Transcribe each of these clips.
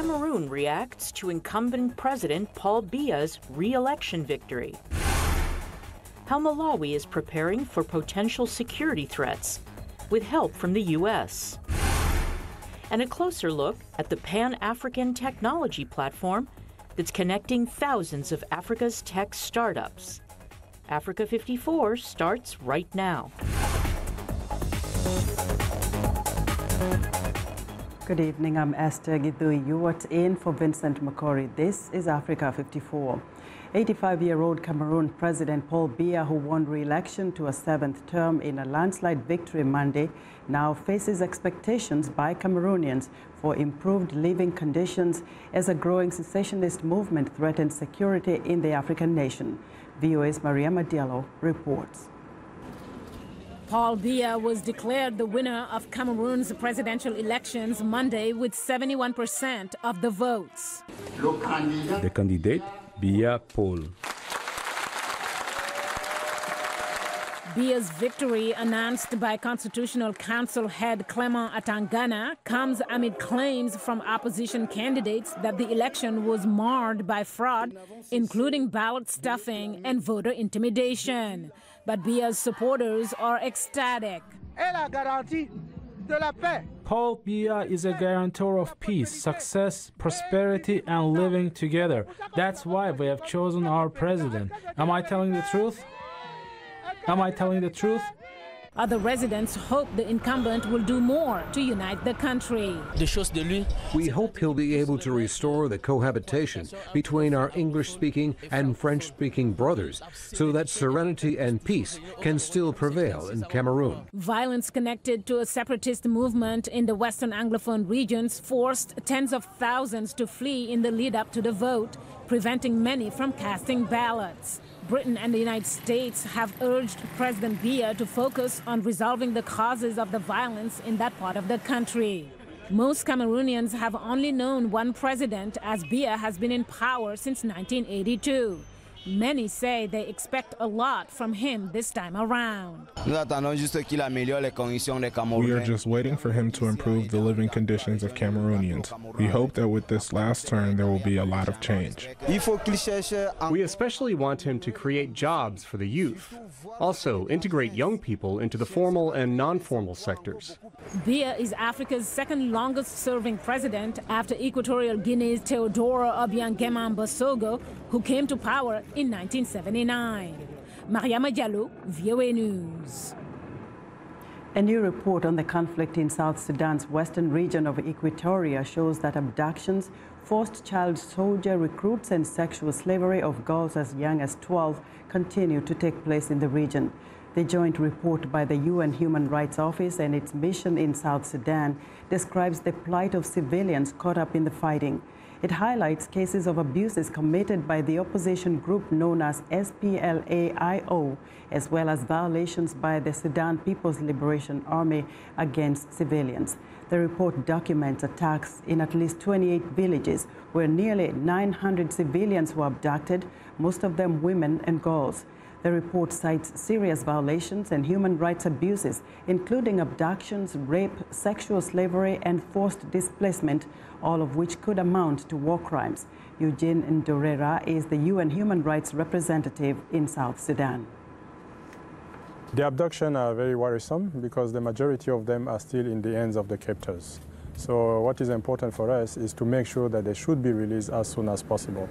Cameroon reacts to incumbent President Paul Biya's re-election victory. How Malawi is preparing for potential security threats with help from the U.S. And a closer look at the Pan-African technology platform that's connecting thousands of Africa's tech startups. Africa 54 starts right now. Good evening, I'm Esther Gidui. You are in for Vincent Makori. This is Africa 54. 85-year-old Cameroon President Paul Biya, who won re-election to a seventh term in a landslide victory Monday, now faces expectations by Cameroonians for improved living conditions as a growing secessionist movement threatens security in the African nation. VOA's Mariama Diallo reports. Paul Biya was declared the winner of Cameroon's presidential elections Monday with 71% of the votes. The candidate, Biya Paul. Biya's victory, announced by Constitutional Council head Clement Atangana, comes amid claims from opposition candidates that the election was marred by fraud, including ballot stuffing and voter intimidation. But Biya's supporters are ecstatic. Paul Biya is a guarantor of peace, success, prosperity, and living together. That's why we have chosen our president. Am I telling the truth? Am I telling the truth? Other residents hope the incumbent will do more to unite the country. We hope he'll be able to restore the cohabitation between our English-speaking and French-speaking brothers so that serenity and peace can still prevail in Cameroon. Violence connected to a separatist movement in the Western Anglophone regions forced tens of thousands to flee in the lead-up to the vote, preventing many from casting ballots. Britain and the United States have urged President Biya to focus on resolving the causes of the violence in that part of the country. Most Cameroonians have only known one president, as Biya has been in power since 1982. Many say they expect a lot from him this time around. We are just waiting for him to improve the living conditions of Cameroonians. We hope that with this last term there will be a lot of change. We especially want him to create jobs for the youth. Also, integrate young people into the formal and non-formal sectors. Biya is Africa's second longest-serving president after Equatorial Guinea's Teodoro Obiang Mbasogo, who came to power in 1979. Mariama Diallo, VOA News. A new report on the conflict in South Sudan's western region of Equatoria shows that abductions, forced child soldier recruits, and sexual slavery of girls as young as 12 continue to take place in the region. The joint report by the UN Human Rights Office and its mission in South Sudan describes the plight of civilians caught up in the fighting. It highlights cases of abuses committed by the opposition group known as SPLA-IO, as well as violations by the Sudan People's Liberation Army against civilians. The report documents attacks in at least 28 villages where nearly 900 civilians were abducted, most of them women and girls. The report cites serious violations and human rights abuses, including abductions, rape, sexual slavery, and forced displacement, all of which could amount to war crimes. Eugene Ndorera is the UN human rights representative in South Sudan. The abductions are very worrisome because the majority of them are still in the hands of the captors. So what is important for us is to make sure that they should be released as soon as possible.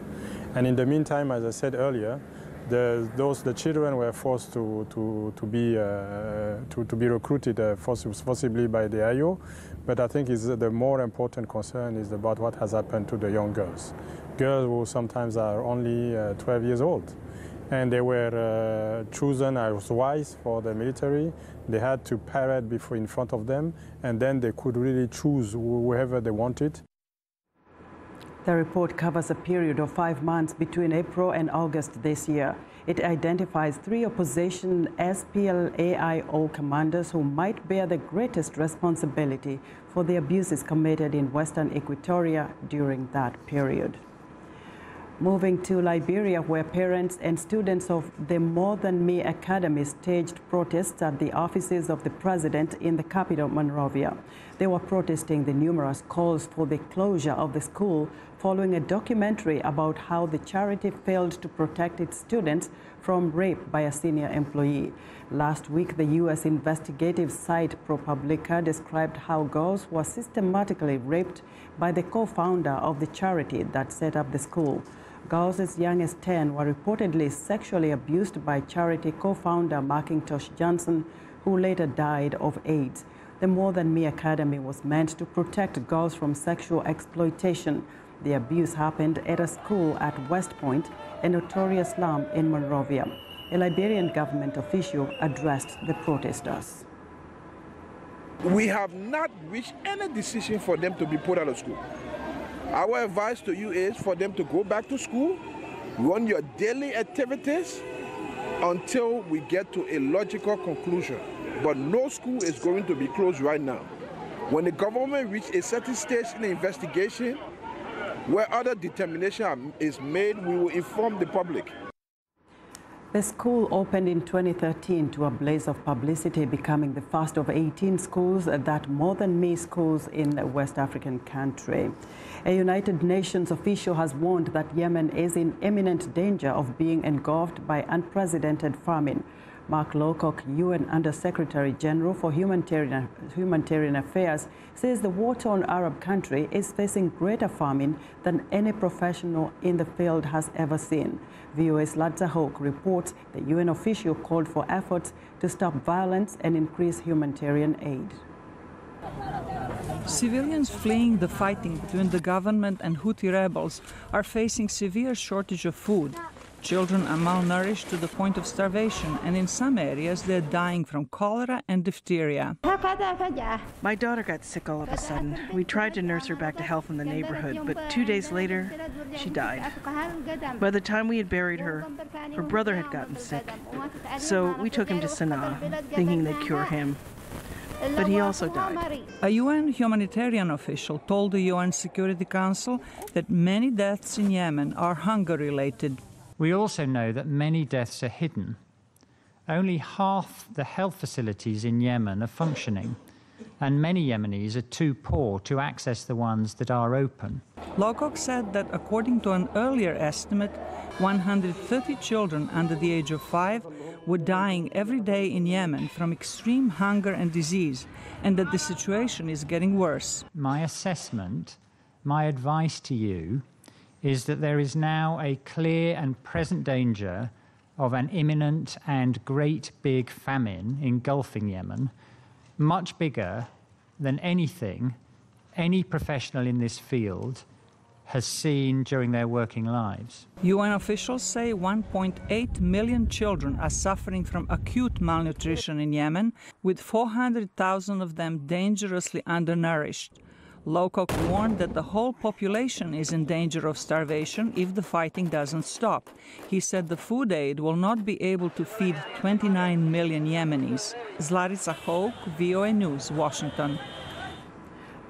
And in the meantime, as I said earlier, the children were forced to be recruited forcibly by the IO, but I think the more important concern is about what has happened to the young girls. Girls who sometimes are only 12 years old, and they were chosen as wives for the military. They had to parade in front of them, and then they could really choose whoever they wanted. The report covers a period of 5 months between April and August this year. It identifies 3 opposition SPLA-IO commanders who might bear the greatest responsibility for the abuses committed in Western Equatoria during that period. Moving to Liberia, where parents and students of the More Than Me Academy staged protests at the offices of the president in the capital, Monrovia. They were protesting the numerous calls for the closure of the school following a documentary about how the charity failed to protect its students from rape by a senior employee. Last week, the U.S. investigative site ProPublica described how girls were systematically raped by the co-founder of the charity that set up the school. Girls as young as 10 were reportedly sexually abused by charity co-founder Macintosh Johnson, who later died of AIDS. The More Than Me Academy was meant to protect girls from sexual exploitation. The abuse happened at a school at West Point, a notorious slum in Monrovia. A Liberian government official addressed the protesters. We have not reached any decision for them to be put out of school. Our advice to you is for them to go back to school, run your daily activities until we get to a logical conclusion. But no school is going to be closed right now. When the government reaches a certain stage in the investigation, where other determination is made, we will inform the public. The school opened in 2013 to a blaze of publicity, becoming the first of 18 schools that More Than Me schools in a West African country. A United Nations official has warned that Yemen is in imminent danger of being engulfed by unprecedented famine. Mark Lowcock, UN Under-Secretary General for Humanitarian Affairs, says the war-torn Arab country is facing greater famine than any professional in the field has ever seen. VOA's Ladza Hoke reports the UN official called for efforts to stop violence and increase humanitarian aid. Civilians fleeing the fighting between the government and Houthi rebels are facing severe shortage of food. Children are malnourished to the point of starvation, and in some areas they're dying from cholera and diphtheria. My daughter got sick all of a sudden. We tried to nurse her back to health in the neighborhood, but 2 days later, she died. By the time we had buried her, her brother had gotten sick. So we took him to Sana'a, thinking they'd cure him. But he also died. A UN humanitarian official told the UN Security Council that many deaths in Yemen are hunger-related. We also know that many deaths are hidden. Only half the health facilities in Yemen are functioning, and many Yemenis are too poor to access the ones that are open. Lowcock said that according to an earlier estimate, 130 children under the age of 5 were dying every day in Yemen from extreme hunger and disease, and that the situation is getting worse. My assessment, my advice to you, is that there is now a clear and present danger of an imminent and great big famine engulfing Yemen, much bigger than anything any professional in this field has seen during their working lives. UN officials say 1.8 million children are suffering from acute malnutrition in Yemen, with 400,000 of them dangerously undernourished. Lowcock warned that the whole population is in danger of starvation if the fighting doesn't stop. He said the food aid will not be able to feed 29 million Yemenis. Zlaritsa Hoke, VOA News, Washington.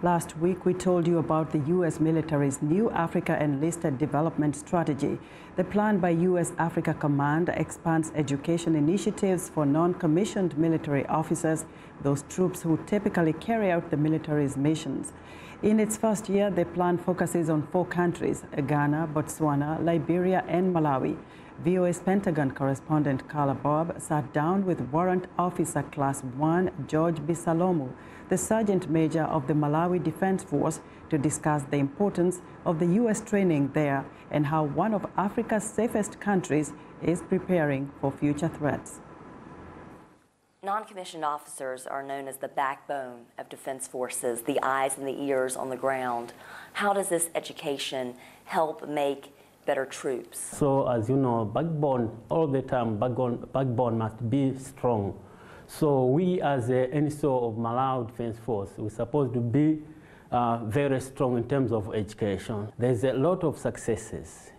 Last week, we told you about the U.S. military's new Africa Enlisted Development Strategy. The plan by U.S. Africa Command expands education initiatives for non-commissioned military officers, those troops who typically carry out the military's missions. In its first year, the plan focuses on 4 countries: Ghana, Botswana, Liberia, and Malawi. VOA's Pentagon correspondent Carla Bob sat down with Warrant Officer Class 1 George Bisalomu, the Sergeant Major of the Malawi Defense Force, to discuss the importance of the U.S. training there and how one of Africa's safest countries is preparing for future threats. Non-commissioned officers are known as the backbone of defense forces, the eyes and the ears on the ground. How does this education help make better troops? So, as you know, backbone, all the time, backbone must be strong. So we, as the NSO of Malawi Defense Force, we're supposed to be very strong in terms of education. There's a lot of successes.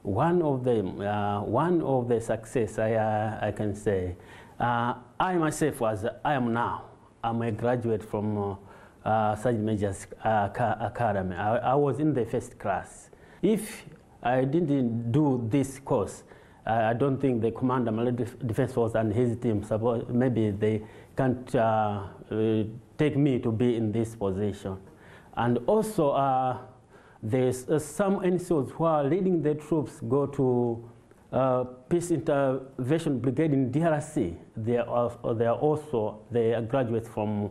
One of the success I can say, I myself, as I am now, I'm a graduate from Sergeant Major's Academy. I was in the first class. If I didn't do this course, I don't think the commander Malawi Defense Force and his team, maybe they can't take me to be in this position. And also, there's some NCOs who are leading the troops go to Peace Intervention Brigade in DRC. They are graduates from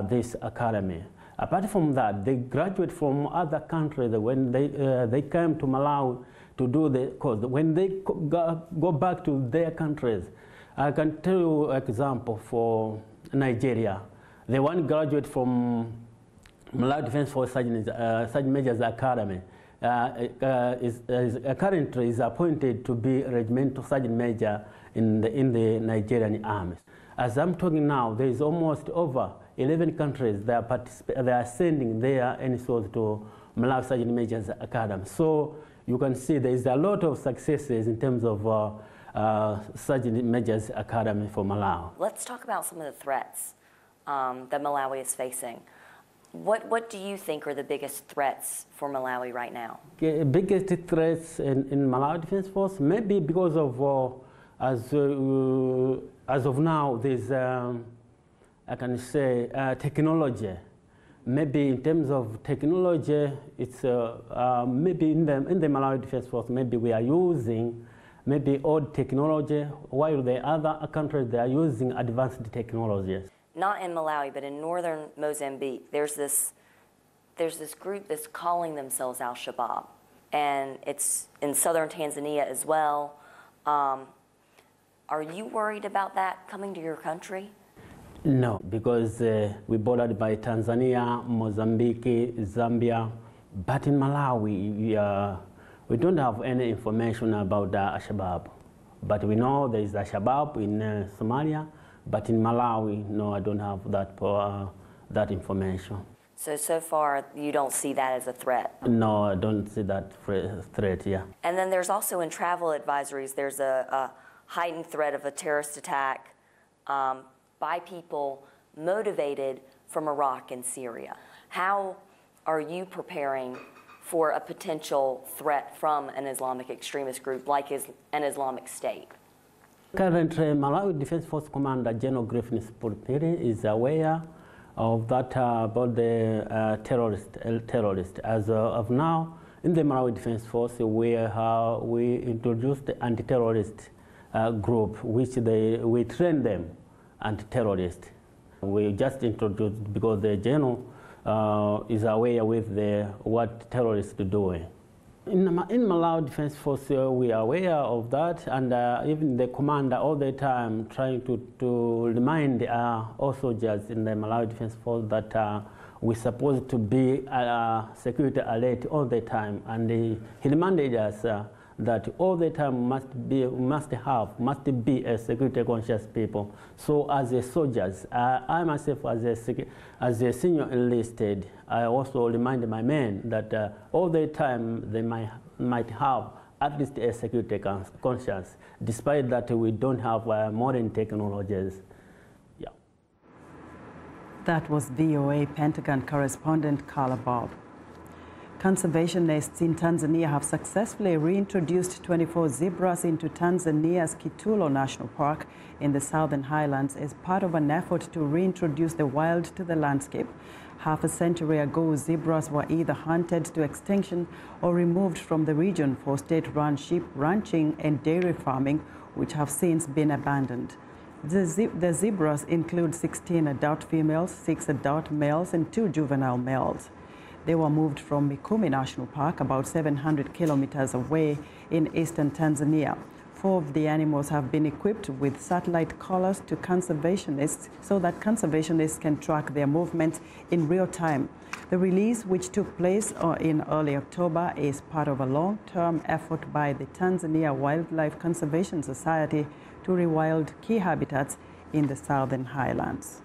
this academy. Apart from that, they graduate from other countries. When they came to Malawi to do the course, when they go back to their countries, I can tell you an example for Nigeria. The one graduate from Malawi Defense Force Sergeant Major's Academy currently is appointed to be regimental sergeant major in the Nigerian army. As I'm talking now, there is almost over 11 countries that they are sending their NCOs to Malawi Sergeant Major's Academy. So you can see there is a lot of successes in terms of Sergeant Major's Academy for Malawi. Let's talk about some of the threats that Malawi is facing. What do you think are the biggest threats for Malawi right now? Biggest threats in Malawi Defense Force, maybe because of, as of now, there's, I can say, technology. Maybe in terms of technology, it's maybe in the Malawi Defense Force, maybe we are using maybe old technology, while the other countries, they are using advanced technologies. Not in Malawi, but in northern Mozambique, there's this group that's calling themselves Al-Shabaab, and it's in southern Tanzania as well. Are you worried about that coming to your country? No, because we're bordered by Tanzania, Mozambique, Zambia, but in Malawi, we don't have any information about Al-Shabaab. But we know there is Al-Shabaab in Somalia, but in Malawi, no, I don't have that information. So far, you don't see that as a threat? No, I don't see that threat, yeah. And then there's also in travel advisories, there's a heightened threat of a terrorist attack by people motivated from Iraq and Syria. How are you preparing for a potential threat from an Islamic extremist group like an Islamic State? Currently, Malawi Defense Force Commander General Griffin Pulpiri is aware of that about the terrorist. As of now, in the Malawi Defense Force, we introduced the anti-terrorist group, which we train them anti-terrorist. We just introduced because the general is aware with what terrorists are doing. In Malawi Defense Force, we are aware of that, and even the commander all the time trying to remind all soldiers in the Malawi Defense Force that we're supposed to be security alert all the time, and he reminded us that all the time must be a security conscious people. So as a soldiers, I myself as a senior enlisted, I also remind my men that all the time they might have at least a security conscience, despite that we don't have modern technologies. Yeah. That was VOA Pentagon correspondent Carla Bob. Conservationists in Tanzania have successfully reintroduced 24 zebras into Tanzania's Kitulo National Park in the Southern Highlands as part of an effort to reintroduce the wild to the landscape. Half a century ago, zebras were either hunted to extinction or removed from the region for state-run sheep ranching and dairy farming, which have since been abandoned. The zebras include 16 adult females, 6 adult males, and 2 juvenile males. They were moved from Mikumi National Park, about 700 kilometers away in eastern Tanzania. 4 of the animals have been equipped with satellite collars to conservationists so that conservationists can track their movements in real time. The release, which took place in early October, is part of a long-term effort by the Tanzania Wildlife Conservation Society to rewild key habitats in the Southern Highlands.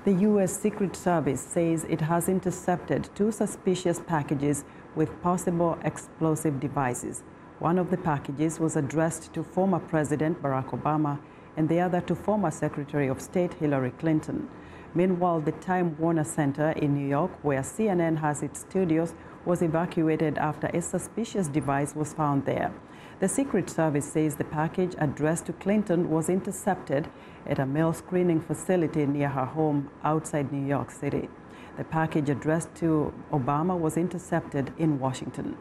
The U.S. Secret Service says it has intercepted 2 suspicious packages with possible explosive devices. One of the packages was addressed to former President Barack Obama and the other to former Secretary of State Hillary Clinton. Meanwhile, the Time Warner Center in New York, where CNN has its studios, was evacuated after a suspicious device was found there. The Secret Service says the package addressed to Clinton was intercepted at a mail screening facility near her home outside New York City. The package addressed to Obama was intercepted in Washington.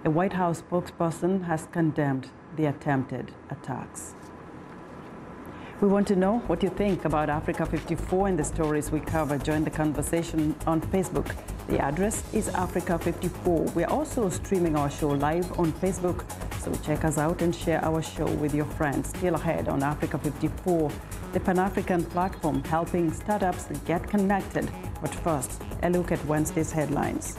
A White House spokesperson has condemned the attempted attacks. We want to know what you think about Africa 54 and the stories we cover. Join the conversation on Facebook. The address is Africa 54. We are also streaming our show live on Facebook, so check us out and share our show with your friends. Still ahead on Africa 54, the Pan-African platform helping startups get connected. But first, a look at Wednesday's headlines.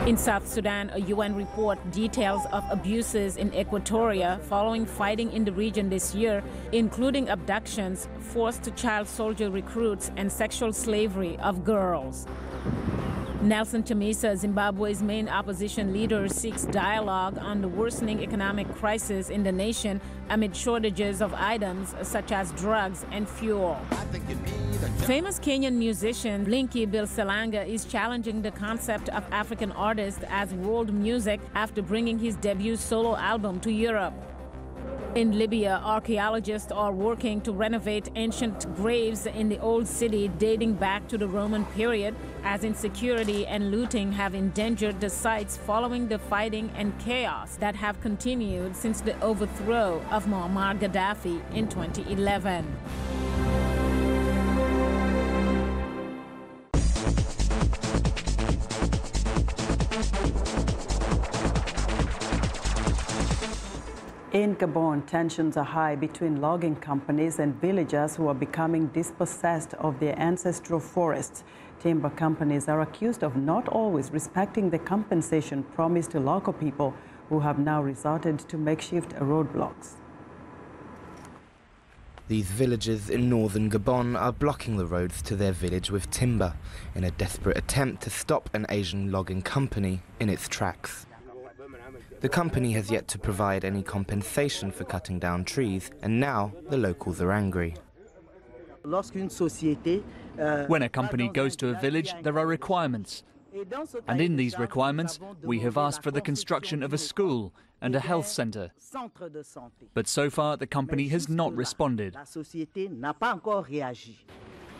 In South Sudan, a UN report details of abuses in Equatoria following fighting in the region this year, including abductions, forced child soldier recruits, and sexual slavery of girls. Nelson Chamisa, Zimbabwe's main opposition leader, seeks dialogue on the worsening economic crisis in the nation amid shortages of items such as drugs and fuel. Famous Kenyan musician Blinky Bill Selanga is challenging the concept of African artists as world music after bringing his debut solo album to Europe. In Libya, archaeologists are working to renovate ancient graves in the old city dating back to the Roman period, as insecurity and looting have endangered the sites following the fighting and chaos that have continued since the overthrow of Muammar Gaddafi in 2011. In Gabon, tensions are high between logging companies and villagers who are becoming dispossessed of their ancestral forests. Timber companies are accused of not always respecting the compensation promised to local people, who have now resorted to makeshift roadblocks. These villagers in northern Gabon are blocking the roads to their village with timber in a desperate attempt to stop an Asian logging company in its tracks. The company has yet to provide any compensation for cutting down trees, and now the locals are angry. When a company goes to a village, there are requirements. And in these requirements, we have asked for the construction of a school and a health centre. But so far, the company has not responded.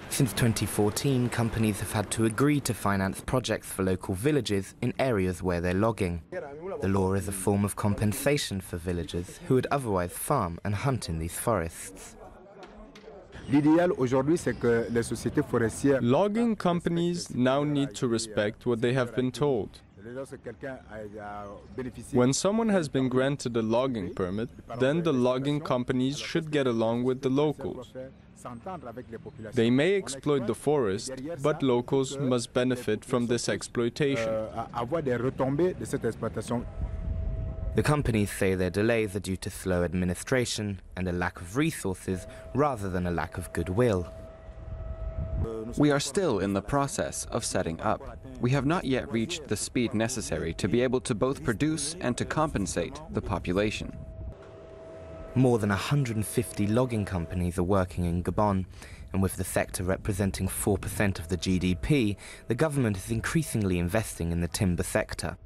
Since 2014, companies have had to agree to finance projects for local villages in areas where they're logging. The law is a form of compensation for villagers who would otherwise farm and hunt in these forests. Logging companies now need to respect what they have been told. When someone has been granted a logging permit, then the logging companies should get along with the locals. They may exploit the forest, but locals must benefit from this exploitation. The companies say their delays are due to slow administration and a lack of resources rather than a lack of goodwill. We are still in the process of setting up. We have not yet reached the speed necessary to be able to both produce and to compensate the population. More than 150 logging companies are working in Gabon, and with the sector representing 4% of the GDP, the government is increasingly investing in the timber sector.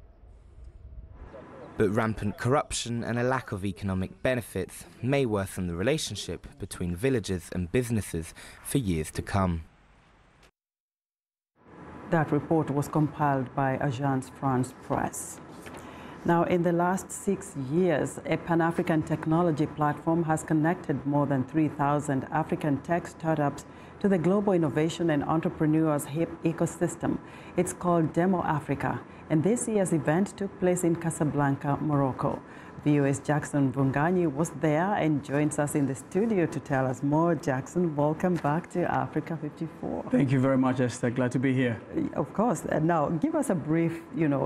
But rampant corruption and a lack of economic benefits may worsen the relationship between villagers and businesses for years to come. That report was compiled by Agence France Presse. Now, in the last 6 years, a Pan-African technology platform has connected more than 3,000 African tech startups to the global innovation and entrepreneurs hip ecosystem. It's called Demo Africa, and this year's event took place in Casablanca, Morocco. VOA's Jackson Vunganyi was there and joins us in the studio to tell us more. Jackson, welcome back to Africa 54. Thank you very much, Esther. Glad to be here. Of course. And now, give us a brief,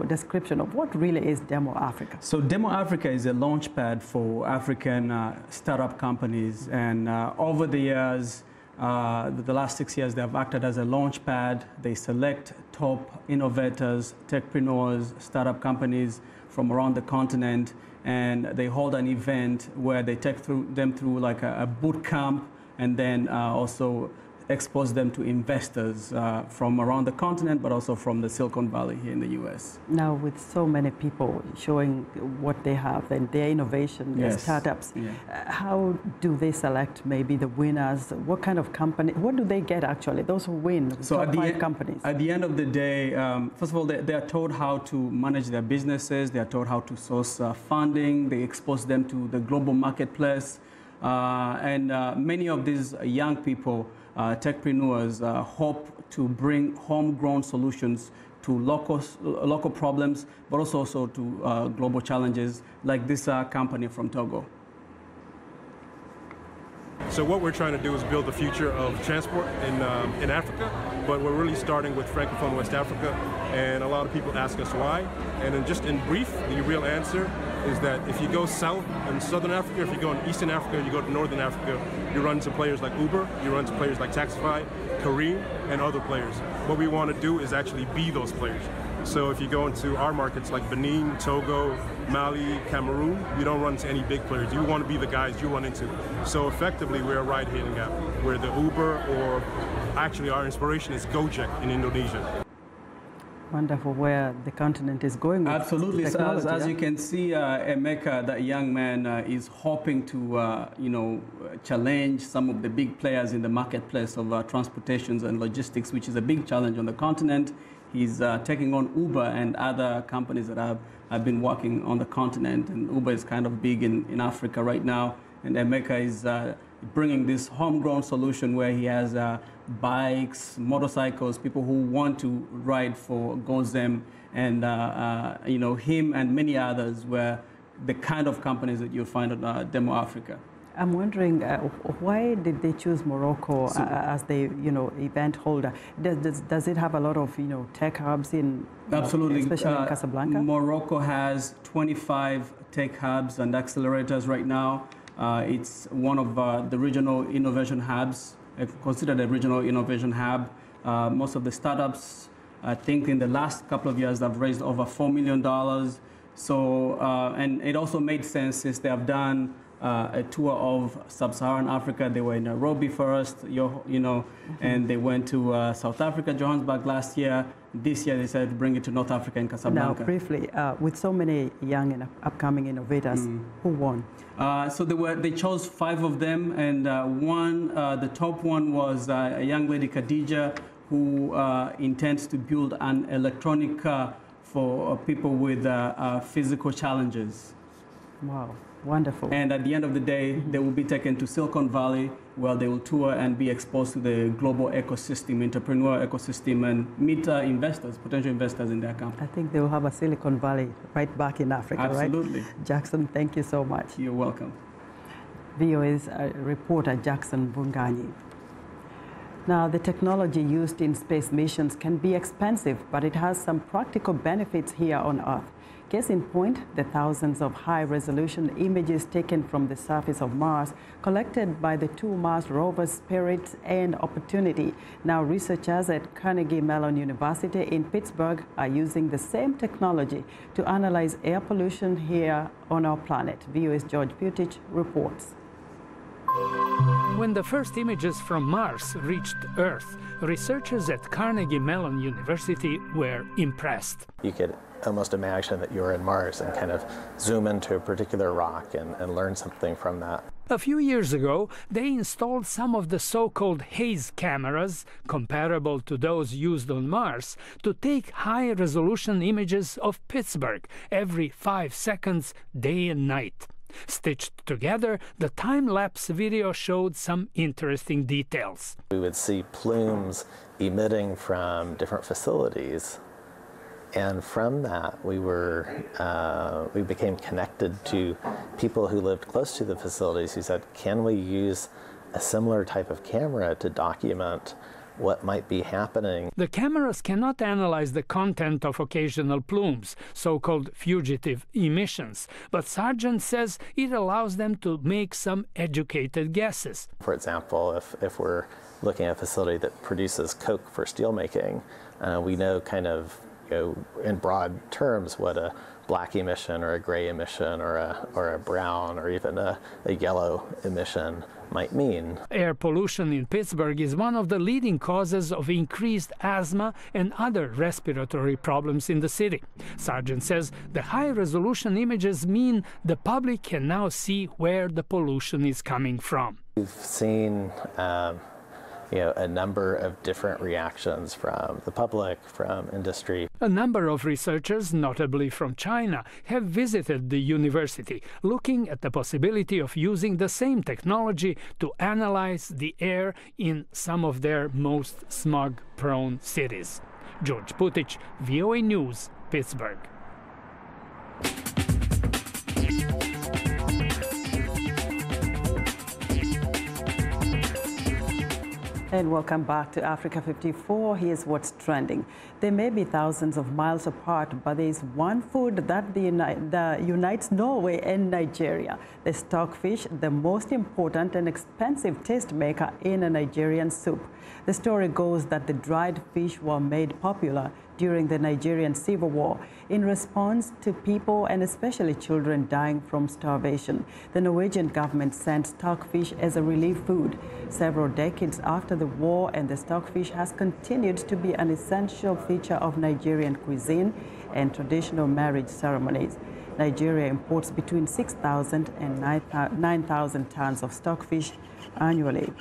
description of what really is Demo Africa. So Demo Africa is a launchpad for African startup companies. And over the years, the last 6 years, they have acted as a launchpad. They select top innovators, techpreneurs, startup companies from around the continent, and they hold an event where they take them through like a boot camp and then also expose them to investors from around the continent, but also from the Silicon Valley here in the U.S. Now, with so many people showing what they have and their innovation, their startups, how do they select maybe the winners? What kind of company, what do they get actually, those who win, so top 5 companies? At the end of the day, first of all, they are told how to manage their businesses, they are told how to source funding, they expose them to the global marketplace, and many of these young people, techpreneurs, hope to bring homegrown solutions to local problems, but also to global challenges, like this company from Togo. So what we're trying to do is build the future of transport in Africa, but we're really starting with Francophone West Africa, and a lot of people ask us why. And then just in brief, the real answer is that if you go south in Southern Africa, if you go in Eastern Africa, you go to Northern Africa, you run into players like Uber, you run into players like Taxify, Careem, and other players. What we want to do is actually be those players. So if you go into our markets like Benin, Togo, Mali, Cameroon, you don't run into any big players. You want to be the guys you run into. So effectively, we're a ride-hailing app. We're the Uber, or actually our inspiration is Gojek in Indonesia. Wonderful where the continent is going with absolutely. Technology, So as you can see, Emeka, that young man, is hoping to, challenge some of the big players in the marketplace of transportations and logistics, which is a big challenge on the continent. He's taking on Uber and other companies that have been working on the continent, and Uber is kind of big in Africa right now. And Emeka is bringing this homegrown solution where he has bikes, motorcycles, people who want to ride for Gozem, and him and many others were the kind of companies that you'll find on Demo Africa. I'm wondering why did they choose Morocco as the event holder? Does it have a lot of tech hubs in absolutely, especially in Casablanca? Morocco has 25 tech hubs and accelerators right now. It's one of the regional innovation hubs, considered a regional innovation hub. Most of the startups, I think in the last couple of years, have raised over $4 million. So, and it also made sense since they have done a tour of sub-Saharan Africa. They were in Nairobi first, and they went to South Africa, Johannesburg last year. This year they decided to bring it to North Africa in Casablanca. Now, briefly, with so many young and upcoming innovators, who won? So they chose 5 of them, and the top one was a young lady, Khadija, who intends to build an electronic for people with physical challenges. Wow. Wonderful. And at the end of the day, they will be taken to Silicon Valley, where they will tour and be exposed to the global ecosystem, entrepreneur ecosystem, and meet investors, potential investors in their company. I think they will have a Silicon Valley right back in Africa, absolutely. Right? Jackson, thank you so much. You're welcome. VOA's reporter Jackson Bunganyi. Now, the technology used in space missions can be expensive, but it has some practical benefits here on Earth. Case in point, the thousands of high-resolution images taken from the surface of Mars, collected by the 2 Mars rovers Spirit and Opportunity. Now, researchers at Carnegie Mellon University in Pittsburgh are using the same technology to analyze air pollution here on our planet. VOA's George Butich reports. When the first images from Mars reached Earth, researchers at Carnegie Mellon University were impressed. You could almost imagine that you're in Mars and kind of zoom into a particular rock and learn something from that. A few years ago, they installed some of the so-called haze cameras, comparable to those used on Mars, to take high-resolution images of Pittsburgh every 5 seconds, day and night. Stitched together, the time-lapse video showed some interesting details. We would see plumes emitting from different facilities, and from that we became connected to people who lived close to the facilities who said, can we use a similar type of camera to document what might be happening? The cameras cannot analyze the content of occasional plumes, so-called fugitive emissions, but Sargent says it allows them to make some educated guesses. For example, if we're looking at a facility that produces coke for steelmaking, we know kind of in broad terms what a black emission or a gray emission or a brown or even a yellow emission might mean. Air pollution in Pittsburgh is one of the leading causes of increased asthma and other respiratory problems in the city. Sargent says the high-resolution images mean the public can now see where the pollution is coming from. We've seen a number of different reactions from the public, from industry. A number of researchers, notably from China, have visited the university, looking at the possibility of using the same technology to analyze the air in some of their most smog-prone cities. George Putic, VOA News, Pittsburgh. And welcome back to Africa 54. Here's what's trending. They may be thousands of miles apart, but there is one food that unites Norway and Nigeria. The stockfish, the most important and expensive taste maker in a Nigerian soup. The story goes that the dried fish were made popular during the Nigerian Civil War in response to people and especially children dying from starvation. The Norwegian government sent stockfish as a relief food several decades after the war, and the stockfish has continued to be an essential feature of Nigerian cuisine and traditional marriage ceremonies. Nigeria imports between 6,000 and 9,000 tons of stockfish annually.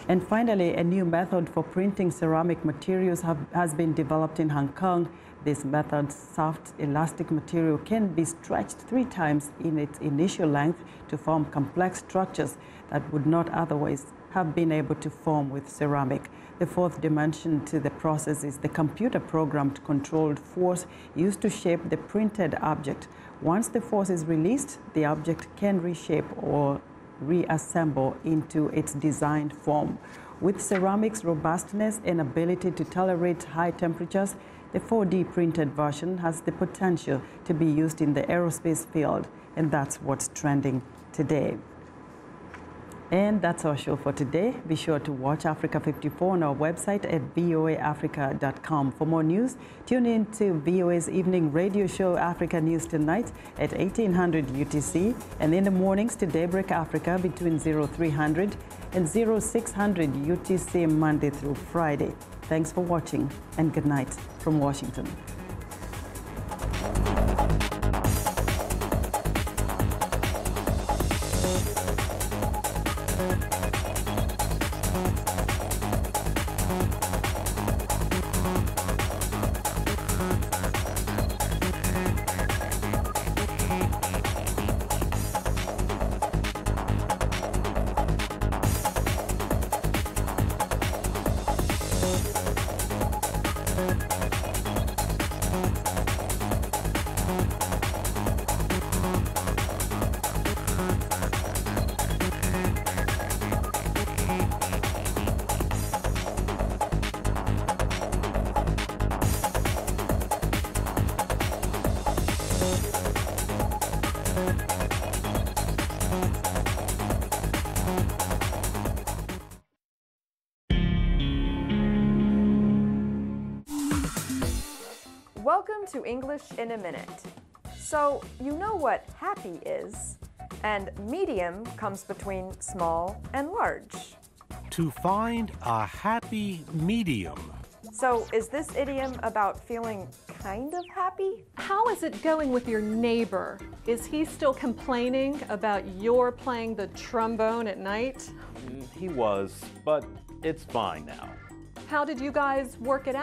And finally, a new method for printing ceramic materials has been developed in Hong Kong. This method's soft, elastic material can be stretched 3 times in its initial length to form complex structures that would not otherwise have been able to form with ceramic. The fourth dimension to the process is the computer-programmed controlled force used to shape the printed object. Once the force is released, the object can reshape or reassemble into its designed form. With ceramic's robustness and ability to tolerate high temperatures, the 4D printed version has the potential to be used in the aerospace field, and that's what's trending today. And that's our show for today. Be sure to watch Africa 54 on our website at voaafrica.com. For more news, tune in to VOA's evening radio show, Africa News Tonight, at 1800 UTC, and in the mornings to Daybreak Africa between 0300 and 0600 UTC, Monday through Friday. Thanks for watching, and good night from Washington. Welcome to English in a Minute. So, you know what happy is, and medium comes between small and large. To find a happy medium. So, is this idiom about feeling kind of happy? How is it going with your neighbor? Is he still complaining about your playing the trombone at night? He was, but it's fine now. How did you guys work it out?